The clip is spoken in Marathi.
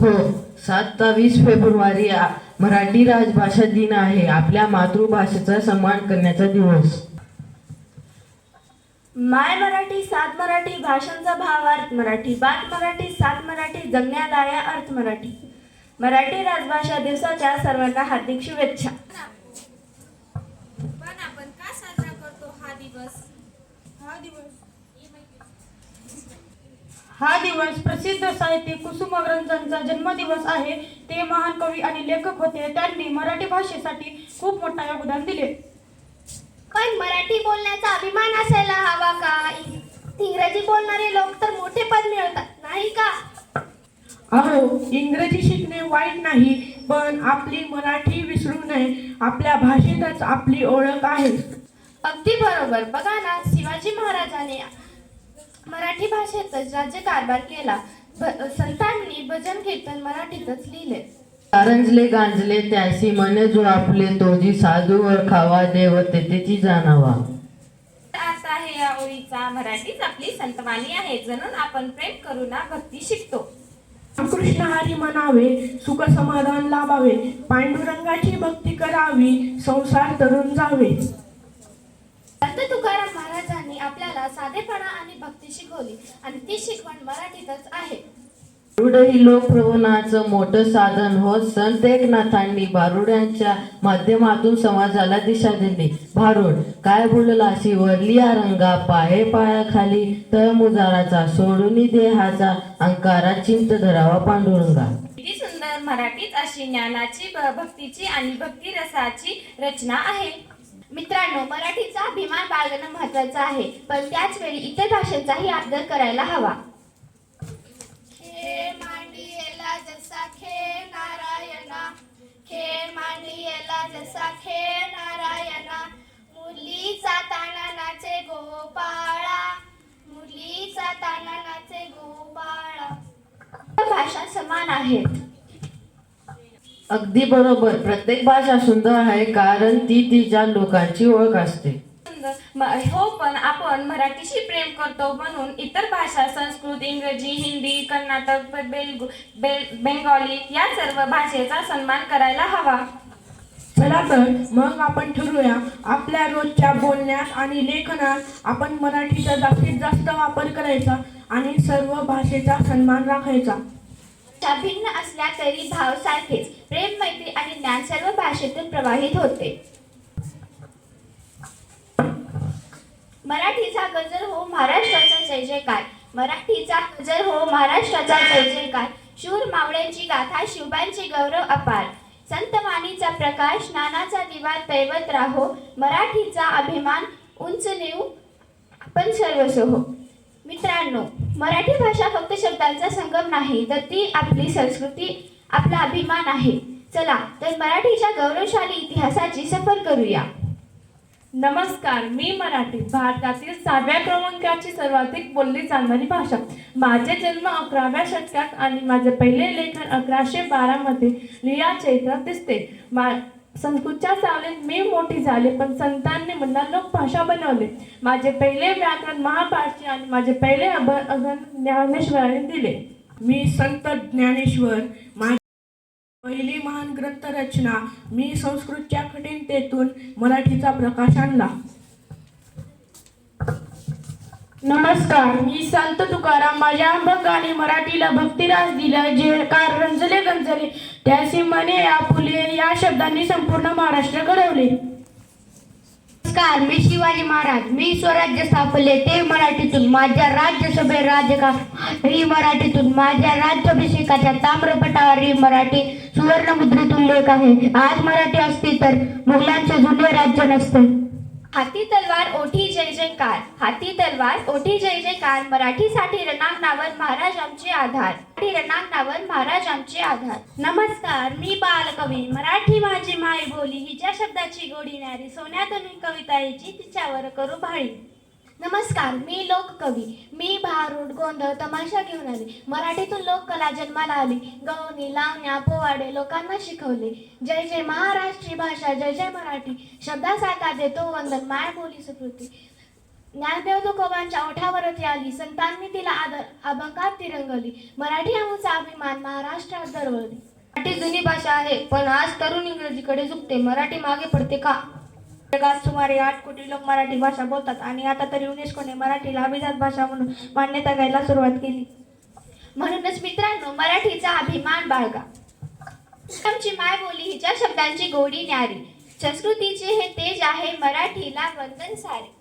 हो, 27 फेब्रुवारी मराठी राजभाषा दिन आहे. आपल्या मातृभाषेचा सन्मान करण्याचा दिवस. माय मराठी सात मराठी भाषांचा भावार्थ मराठी बात मराठी सात मराठी जगण्यादाया अर्थ मराठी. मराठी राजभाषा दिवसाच्या सर्वांना हार्दिक शुभेच्छा. पण आपण का साजरा करतो हा दिवस? हा दिवस प्रसिद्ध साहित्यिक कुसुमाग्रजांचा जन्मदिवस आहे. ते महान कवी आणि लेखक होते. त्यांनी मराठी भाषेसाठी खूप मोठा योगदान दिले. पण मराठी बोलण्याचा अभिमान असायला हवा का? इंग्रजी बोलणारे लोक तर मोठे पद मिळवतात, नाही का? अहो, इंग्रजी शिकणे वाईट नाही, पण आपली मराठी विसरू नये. आपल्या भाषेतच आपली ओळख आहे. अगदी बरोबर. बघा ना, शिवाजी महाराजांनी मराठी भाषेतच राज्यकारभार केला. संतांनी भजन कीर्तन मराठीतच लिहिले. कारंजले गांजले त्यासी म्हणे जो आपले तोजी साधू ओळखावा देव तेथेची जाणावा. अर्थ आहे या ओळीचा. मराठीच आपली संतवाणी आहे. जणून आपण प्रेम करू ना भक्ती शिकतो. कृष्ण हरी म्हणावे, सुख समाधान लाभावे, पांडुरंगाची भक्ती करावी, संसार तरुण जावे. संत तुकाराम महाराजांनी आपल्याला साधेपणा आणि भक्ती शिकवली आणि ती शिकवण मराठीतच आहे. भारुड ही लोकप्रबोधनाचं मोठं साधन होत. संत एकनाथांनी भारुडांच्या माध्यमातून समाजाला दिशा दिली. भारुड काय बोललासी वरलिया रंगा, पाये पायाखाली तळ मुजाराचा, सोडून देहाचा अंकारा, चिंत धरावा पांडुरंगा. किती सुंदर मराठीत अशी ज्ञानाची भक्तीची आणि भक्ती रसाची रचना आहे. मित्रांनो, मराठीचा अभिमान बाळगणं महत्वाचं आहे, पण त्याच वेळी इतर भाषेचाही आदर करायला हवा. खेळ मांडियेला जसा खेळ नारायणा, खेळ मांडियेला जसा खेळ नारायणा, मुलीचा ताना नाचे गोपाळा, मुलीचा ताना नाचे गोपाळा. भाषा समान आहेत. अगदी बरोबर. प्रत्येक भाषा सुंदर आहे कारण ती तिच्या लोकांची ओळख असते. हो, पण आपण मराठीशी प्रेम करतो म्हणून इतर भाषा संस्कृत, इंग्रजी, हिंदी, कर्नाटक, बेंगॉली या सर्व भाषेचा सन्मान करायला हवा. चला तर मग आपण ठरवूया, आपल्या रोजच्या बोलण्यात आणि लेखनात आपण मराठीचा जास्तीत जास्त वापर करायचा आणि सर्व भाषेचा सन्मान राखायचा. भिन्न असल्या तरी भाव सारखेच. प्रेम, मैत्री आणि ज्ञान सर्व भाषेतून प्रवाहित होते. मराठीचा गजर हो महाराष्ट्राचा जय जयकार, मराठीचा गजर हो महाराष्ट्राचा जय जयकार. शूर मावळ्यांची गाथा, शिवबांचे गौरव अपार, संत वाणीचा प्रकाश, ज्ञानाचा दिवा दैवत राहो. मराठीचा अभिमान उंच नेऊ आपण सर्वस्व हो. मित्रांनो, मराठी भाषा फक्त शब्दांचा संगम नाही, तर ती आपली संस्कृती, आपला अभिमान आहे. चला तर मराठीच्या गौरवशाली इतिहासाची सफर करूया. नमस्कार, मी मराठी, भारतातील 6व्या क्रमांकाची सर्वाधिक बोलली जाणारी भाषा. माझे जन्म 11व्या शतकात आणि माझे पहिले लेखन 1112 मध्ये लिया चैत्रात दिसते. संस्कृतच्या सावलीत मी मोठी झाले, पण संतांनी मला लोकभाषा बनवले. माझे पहिले व्याकरण महाभारती आणि माझे पहिले अभंग ज्ञानेश्वरांनी दिले. मी संत ज्ञानेश्वर. माझी पहिली महान ग्रंथ रचना. मी संस्कृतच्या कठीणतेतून मराठीचा प्रकाश आणला. नमस्कार, मी संत तुकाराम. माझ्या अभंगाने मराठीला भक्तिरास दिला. जे कार रंजले गंजले त्यासी म्हणे या फुले, या शब्दांनी संपूर्ण महाराष्ट्र घडवले. नमस्कार, मी शिवाजी महाराज. मी स्वराज्य स्थापले ते मराठीतून. माझ्या राज्यसभे राजकारणी मराठीतून. माझ्या राज्याभिषेकाच्या ताम्रपटावर मराठी सुवर्णमुद्रित उल्लेख आहे. आज मराठी असती तर मुघलांचे जुने राज्य नसते. हाती तलवार ओठी जय जयकार, हाती तलवार ओठी जय जयकार. मराठीसाठी रणांगणावर महाराज आमचे आधार, रणांगणावर महाराज आमचे आधार. नमस्कार, मी बालकवी. मराठी माझी माय बोली, हिच्या शब्दाची गोडी न्यारी. सोन्यातून कविता हिची तिच्यावर करू भाळी. नमस्कार, मी लोककवी. मी भारूड, गोंधळ, तमाशा घेऊन आले. मराठीतून लोककला जन्माला आली. गवणी, लावण्या, पोवाडे लोकांना शिकवले. जय जय महाराष्ट्री भाषा, जय जय मराठी. शब्दासारखा देतो वंदन, माय बोली सुकृती. ज्ञानदेव तुकोबांच्या ओठावरती आली, संतांनी तिला आदर अभंगात ती रंगवली. मराठी आमचा अभिमान महाराष्ट्रात दरवळली. मराठी जुनी भाषा आहे, पण आज तरुण इंग्रजीकडे झुकते. मराठी मागे पडते का? जगात सुमारे 8 कोटी लोक मराठी भाषा बोलतात आणि आता तरी युनेस्कोने मराठीला अभिजात भाषा म्हणून मान्यता द्यायला सुरुवात केली. म्हणूनच मित्रांनो, मराठीचा अभिमान बाळगा. आमची मायबोली हिच्या शब्दांची गोडी न्यारी, संस्कृतीचे हे तेज आहे, मराठीला वंदन सारे.